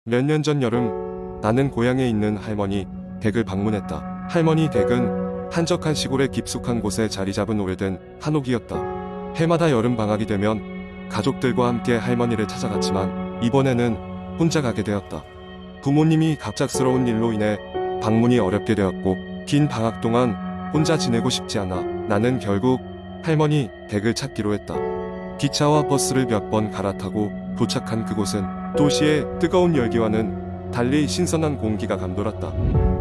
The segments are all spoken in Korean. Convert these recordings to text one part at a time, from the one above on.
몇 년 전 여름, 나는 고향에 있는 할머니 댁을 방문했다. 할머니 댁은 한적한 시골의 깊숙한 곳에 자리 잡은 오래된 한옥이었다. 해마다 여름 방학이 되면 가족들과 함께 할머니를 찾아갔지만 이번에는 혼자 가게 되었다. 부모님이 갑작스러운 일로 인해 방문이 어렵게 되었고 긴 방학 동안 혼자 지내고 싶지 않아 나는 결국 할머니 댁을 찾기로 했다. 기차와 버스를 몇 번 갈아타고 도착한 그곳은 도시의 뜨거운 열기와는 달리 신선한 공기가 감돌았다.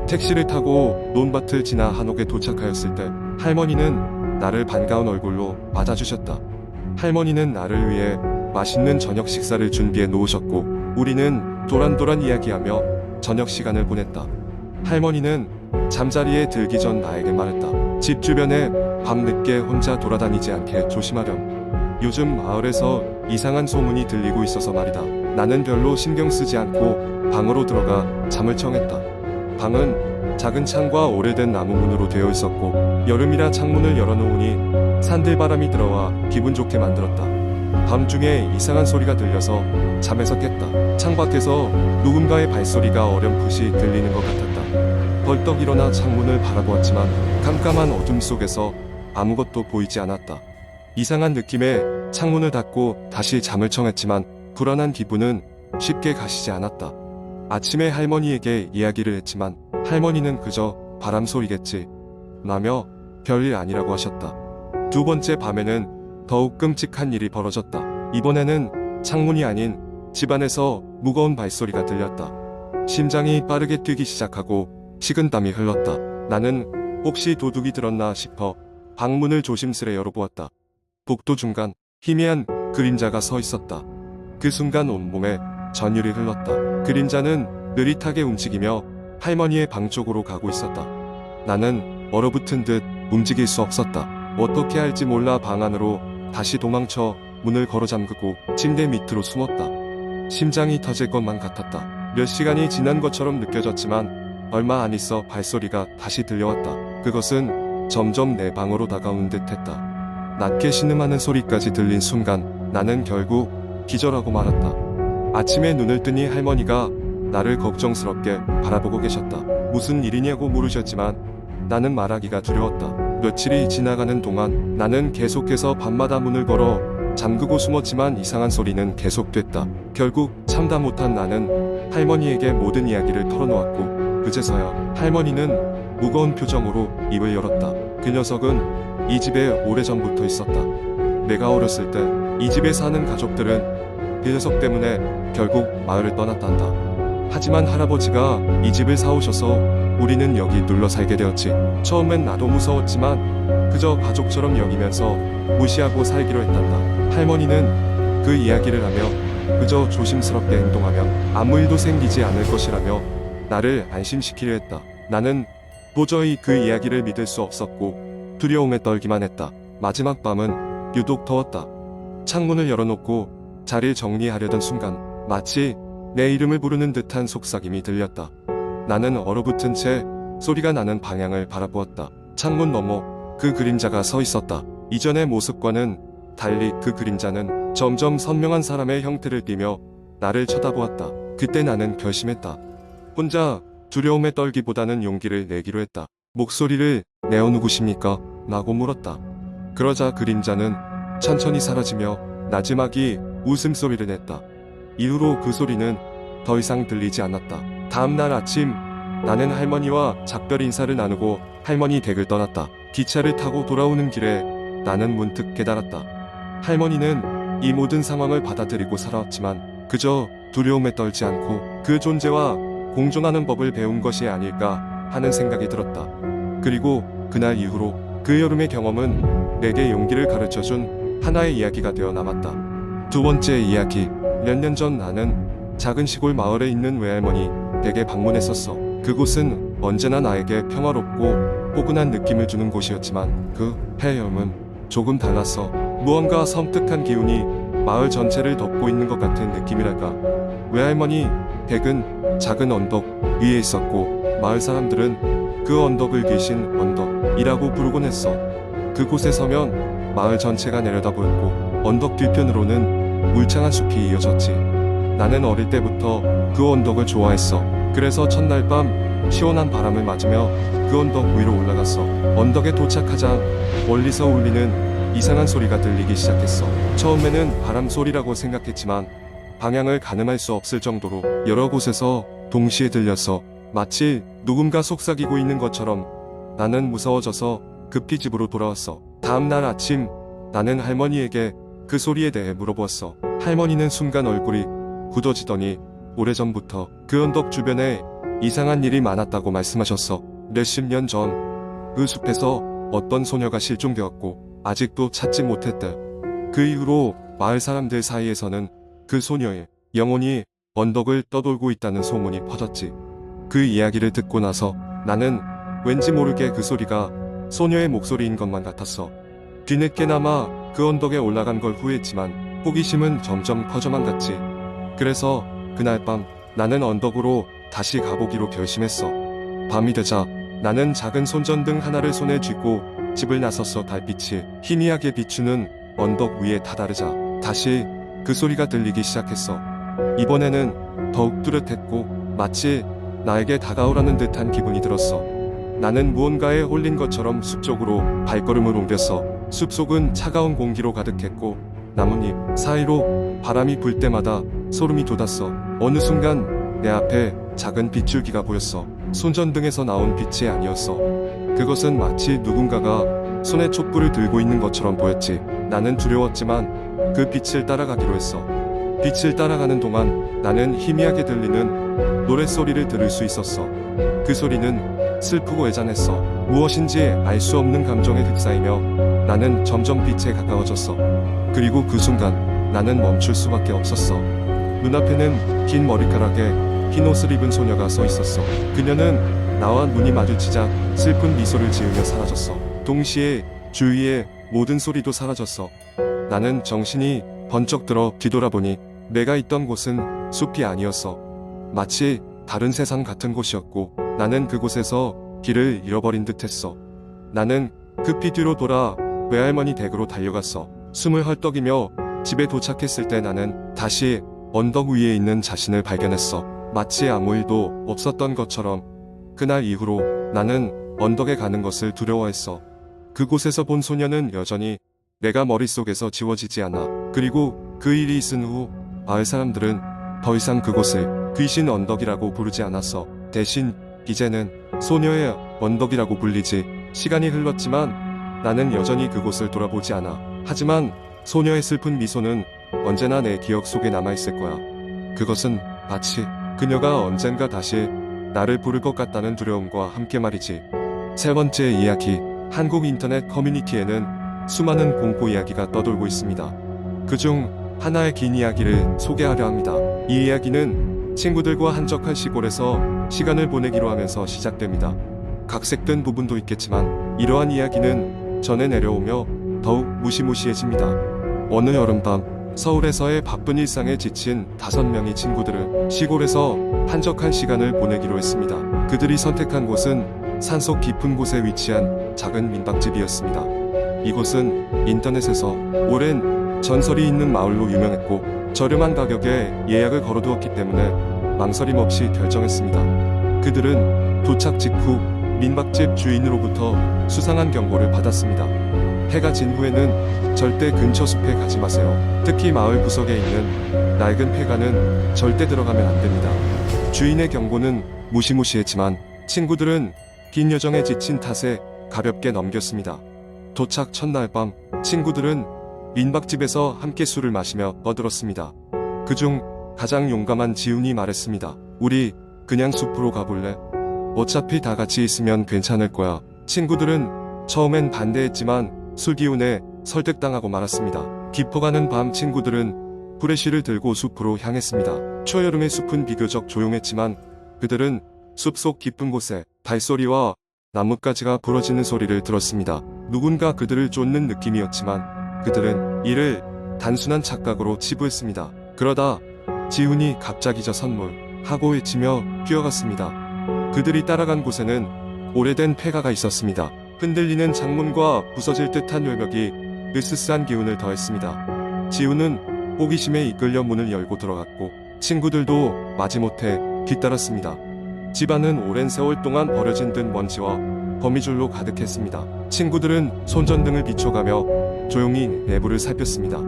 택시를 타고 논밭을 지나 한옥에 도착하였을 때 할머니는 나를 반가운 얼굴로 맞아주셨다. 할머니는 나를 위해 맛있는 저녁 식사를 준비해 놓으셨고 우리는 도란도란 이야기하며 저녁 시간을 보냈다. 할머니는 잠자리에 들기 전 나에게 말했다. 집 주변에 밤늦게 혼자 돌아다니지 않게 조심하렴. 요즘 마을에서 이상한 소문이 들리고 있어서 말이다. 나는 별로 신경 쓰지 않고 방으로 들어가 잠을 청했다. 방은 작은 창과 오래된 나무 문으로 되어 있었고 여름이라 창문을 열어놓으니 산들바람이 들어와 기분 좋게 만들었다. 밤중에 이상한 소리가 들려서 잠에서 깼다. 창밖에서 누군가의 발소리가 어렴풋이 들리는 것 같았다. 벌떡 일어나 창문을 바라보았지만 깜깜한 어둠 속에서 아무것도 보이지 않았다. 이상한 느낌에 창문을 닫고 다시 잠을 청했지만 불안한 기분은 쉽게 가시지 않았다. 아침에 할머니에게 이야기를 했지만 할머니는 그저 바람 소리겠지 라며 별일 아니라고 하셨다. 두 번째 밤에는 더욱 끔찍한 일이 벌어졌다. 이번에는 창문이 아닌 집안에서 무거운 발소리가 들렸다. 심장이 빠르게 뛰기 시작하고 식은땀이 흘렀다. 나는 혹시 도둑이 들었나 싶어 방문을 조심스레 열어보았다. 복도 중간 희미한 그림자가 서 있었다. 그 순간 온몸에 전율이 흘렀다. 그림자는 느릿하게 움직이며 할머니의 방 쪽으로 가고 있었다. 나는 얼어붙은 듯 움직일 수 없었다. 어떻게 할지 몰라 방 안으로 다시 도망쳐 문을 걸어 잠그고 침대 밑으로 숨었다. 심장이 터질 것만 같았다. 몇 시간이 지난 것처럼 느껴졌지만 얼마 안 있어 발소리가 다시 들려왔다. 그것은 점점 내 방으로 다가오는 듯했다. 낮게 신음하는 소리까지 들린 순간 나는 결국 기절하고 말았다. 아침에 눈을 뜨니 할머니가 나를 걱정스럽게 바라보고 계셨다. 무슨 일이냐고 물으셨지만 나는 말하기가 두려웠다. 며칠이 지나가는 동안 나는 계속해서 밤마다 문을 걸어 잠그고 숨었지만 이상한 소리는 계속됐다. 결국 참다 못한 나는 할머니에게 모든 이야기를 털어놓았고 그제서야 할머니는 무거운 표정으로 입을 열었다. 그 녀석은 이 집에 오래전부터 있었다. 내가 어렸을 때 이 집에 사는 가족들은 그 녀석 때문에 결국 마을을 떠났단다. 하지만 할아버지가 이 집을 사오셔서 우리는 여기 눌러 살게 되었지. 처음엔 나도 무서웠지만 그저 가족처럼 여기면서 무시하고 살기로 했단다. 할머니는 그 이야기를 하며 그저 조심스럽게 행동하면 아무 일도 생기지 않을 것이라며 나를 안심시키려 했다. 나는 도저히 그 이야기를 믿을 수 없었고 두려움에 떨기만 했다. 마지막 밤은 유독 더웠다. 창문을 열어놓고 자리를 정리하려던 순간 마치 내 이름을 부르는 듯한 속삭임이 들렸다. 나는 얼어붙은 채 소리가 나는 방향을 바라보았다. 창문 너머 그 그림자가 서 있었다. 이전의 모습과는 달리 그 그림자는 점점 선명한 사람의 형태를 띠며 나를 쳐다보았다. 그때 나는 결심했다. 혼자 두려움에 떨기보다는 용기를 내기로 했다. 목소리를 내어 누구십니까? 라고 물었다. 그러자 그림자는 천천히 사라지며 나지막이 웃음소리를 냈다. 이후로 그 소리는 더 이상 들리지 않았다. 다음날 아침 나는 할머니와 작별 인사를 나누고 할머니 댁을 떠났다. 기차를 타고 돌아오는 길에 나는 문득 깨달았다. 할머니는 이 모든 상황을 받아들이고 살아왔지만 그저 두려움에 떨지 않고 그 존재와 공존하는 법을 배운 것이 아닐까 하는 생각이 들었다. 그리고 그날 이후로 그 여름의 경험은 내게 용기를 가르쳐준 하나의 이야기가 되어 남았다. 두 번째 이야기. 몇 년 전 나는 작은 시골 마을에 있는 외할머니 댁에 방문했었어. 그곳은 언제나 나에게 평화롭고 포근한 느낌을 주는 곳이었지만 그 해염은 조금 달랐어. 무언가 섬뜩한 기운이 마을 전체를 덮고 있는 것 같은 느낌이랄까. 외할머니 댁은 작은 언덕 위에 있었고 마을 사람들은 그 언덕을 귀신 언덕이라고 부르곤 했어. 그곳에 서면 마을 전체가 내려다 보였고 언덕 뒤편으로는 울창한 숲이 이어졌지. 나는 어릴 때부터 그 언덕을 좋아했어. 그래서 첫날 밤 시원한 바람을 맞으며 그 언덕 위로 올라갔어. 언덕에 도착하자 멀리서 울리는 이상한 소리가 들리기 시작했어. 처음에는 바람 소리라고 생각했지만 방향을 가늠할 수 없을 정도로 여러 곳에서 동시에 들렸어. 마치 누군가 속삭이고 있는 것처럼. 나는 무서워져서 급히 집으로 돌아왔어. 다음날 아침 나는 할머니에게 그 소리에 대해 물어보았어. 할머니는 순간 얼굴이 굳어지더니 오래전부터 그 언덕 주변에 이상한 일이 많았다고 말씀하셨어. 몇십 년 전 그 숲에서 어떤 소녀가 실종되었고 아직도 찾지 못했대. 그 이후로 마을 사람들 사이에서는 그 소녀의 영혼이 언덕을 떠돌고 있다는 소문이 퍼졌지. 그 이야기를 듣고 나서 나는 왠지 모르게 그 소리가 소녀의 목소리인 것만 같았어. 뒤늦게나마 그 언덕에 올라간 걸 후회했지만 호기심은 점점 커져만 갔지. 그래서 그날 밤 나는 언덕으로 다시 가보기로 결심했어. 밤이 되자 나는 작은 손전등 하나를 손에 쥐고 집을 나섰어. 달빛이 희미하게 비추는 언덕 위에 다다르자 다시 그 소리가 들리기 시작했어. 이번에는 더욱 뚜렷했고 마치 나에게 다가오라는 듯한 기분이 들었어. 나는 무언가에 홀린 것처럼 숲 쪽으로 발걸음을 옮겼어. 숲속은 차가운 공기로 가득했고 나뭇잎 사이로 바람이 불 때마다 소름이 돋았어. 어느 순간 내 앞에 작은 빗줄기가 보였어. 손전등에서 나온 빛이 아니었어. 그것은 마치 누군가가 손에 촛불을 들고 있는 것처럼 보였지. 나는 두려웠지만 그 빛을 따라가기로 했어. 빛을 따라가는 동안 나는 희미하게 들리는 노랫소리를 들을 수 있었어. 그 소리는 슬프고 애잔했어. 무엇인지 알 수 없는 감정에 휩싸이며 나는 점점 빛에 가까워졌어. 그리고 그 순간 나는 멈출 수밖에 없었어. 눈앞에는 긴 머리카락에 흰 옷을 입은 소녀가 서 있었어. 그녀는 나와 눈이 마주치자 슬픈 미소를 지으며 사라졌어. 동시에 주위의 모든 소리도 사라졌어. 나는 정신이 번쩍 들어 뒤돌아보니 내가 있던 곳은 숲이 아니었어. 마치 다른 세상 같은 곳이었고 나는 그곳에서 길을 잃어버린 듯했어. 나는 급히 뒤로 돌아 외할머니 댁으로 달려갔어. 숨을 헐떡이며 집에 도착했을 때 나는 다시 언덕 위에 있는 자신을 발견했어. 마치 아무 일도 없었던 것처럼. 그날 이후로 나는 언덕에 가는 것을 두려워했어. 그곳에서 본 소녀는 여전히 내가 머릿속에서 지워지지 않아. 그리고 그 일이 있은 후 마을 사람들은 더 이상 그곳을 귀신 언덕이라고 부르지 않았어. 대신 이제는 소녀의 언덕이라고 불리지. 시간이 흘렀지만 나는 여전히 그곳을 돌아보지 않아. 하지만 소녀의 슬픈 미소는 언제나 내 기억 속에 남아있을 거야. 그것은 마치 그녀가 언젠가 다시 나를 부를 것 같다는 두려움과 함께 말이지. 세 번째 이야기. 한국 인터넷 커뮤니티에는 수많은 공포 이야기가 떠돌고 있습니다. 그중 하나의 긴 이야기를 소개하려 합니다. 이 이야기는 친구들과 한적한 시골에서 시간을 보내기로 하면서 시작됩니다. 각색된 부분도 있겠지만 이러한 이야기는 전해 내려오며 더욱 무시무시해집니다. 어느 여름밤 서울에서의 바쁜 일상에 지친 5명의 친구들은 시골에서 한적한 시간을 보내기로 했습니다. 그들이 선택한 곳은 산속 깊은 곳에 위치한 작은 민박집이었습니다. 이곳은 인터넷에서 오랜 전설이 있는 마을로 유명했고 저렴한 가격에 예약을 걸어두었기 때문에 망설임 없이 결정했습니다. 그들은 도착 직후 민박집 주인으로부터 수상한 경고를 받았습니다. 해가 진 후에는 절대 근처 숲에 가지 마세요. 특히 마을 구석에 있는 낡은 폐가는 절대 들어가면 안 됩니다. 주인의 경고는 무시무시했지만 친구들은 긴 여정에 지친 탓에 가볍게 넘겼습니다. 도착 첫날 밤 친구들은 민박집에서 함께 술을 마시며 떠들었습니다. 그중 가장 용감한 지훈이 말했습니다. 우리 그냥 숲으로 가볼래? 어차피 다 같이 있으면 괜찮을 거야. 친구들은 처음엔 반대했지만 술 기운에 설득당하고 말았습니다. 깊어가는 밤 친구들은 후레쉬를 들고 숲으로 향했습니다. 초여름의 숲은 비교적 조용했지만 그들은 숲속 깊은 곳에 발소리와 나뭇가지가 부러지는 소리를 들었습니다. 누군가 그들을 쫓는 느낌이었지만 그들은 이를 단순한 착각으로 치부했습니다. 그러다 지훈이 갑자기 저 선물 하고 외치며 뛰어갔습니다. 그들이 따라간 곳에는 오래된 폐가가 있었습니다. 흔들리는 창문과 부서질 듯한 외벽이 으스스한 기운을 더했습니다. 지훈은 호기심에 이끌려 문을 열고 들어갔고 친구들도 마지못해 뒤따랐습니다. 집안은 오랜 세월 동안 버려진 듯 먼지와 거미줄로 가득했습니다. 친구들은 손전등을 비춰가며 조용히 내부를 살폈습니다.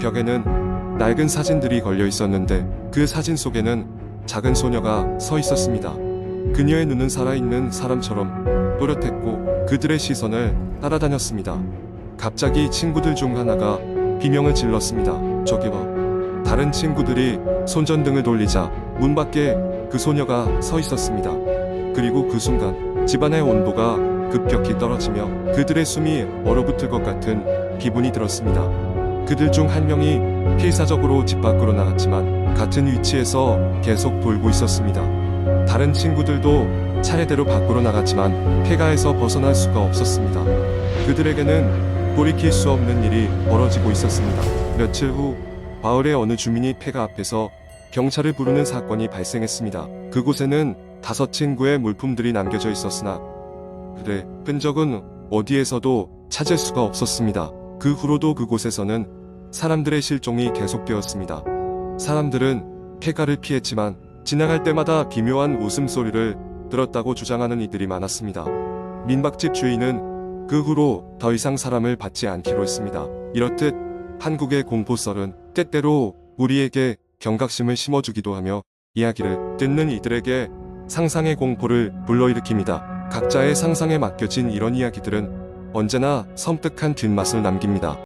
벽에는 낡은 사진들이 걸려 있었는데 그 사진 속에는 작은 소녀가 서 있었습니다. 그녀의 눈은 살아있는 사람처럼 또렷했고 그들의 시선을 따라다녔습니다. 갑자기 친구들 중 하나가 비명을 질렀습니다. 저기 봐. 다른 친구들이 손전등을 돌리자 문 밖에 그 소녀가 서 있었습니다. 그리고 그 순간 집안의 온도가 급격히 떨어지며 그들의 숨이 얼어붙을 것 같은 기분이 들었습니다. 그들 중 한 명이 필사적으로 집 밖으로 나갔지만 같은 위치에서 계속 돌고 있었습니다. 다른 친구들도 차례대로 밖으로 나갔지만 폐가에서 벗어날 수가 없었습니다. 그들에게는 돌이킬 수 없는 일이 벌어지고 있었습니다. 며칠 후 마을의 어느 주민이 폐가 앞에서 경찰을 부르는 사건이 발생했습니다. 그곳에는 5친구의 물품들이 남겨져 있었으나 그들의 흔적은 어디에서도 찾을 수가 없었습니다. 그 후로도 그곳에서는 사람들의 실종이 계속되었습니다. 사람들은 폐가를 피했지만 지나갈 때마다 기묘한 웃음소리를 들었다고 주장하는 이들이 많았습니다. 민박집 주인은 그 후로 더 이상 사람을 받지 않기로 했습니다. 이렇듯 한국의 공포썰은 때때로 우리에게 경각심을 심어주기도 하며 이야기를 듣는 이들에게 상상의 공포를 불러일으킵니다. 각자의 상상에 맡겨진 이런 이야기들은 언제나 섬뜩한 뒷맛을 남깁니다.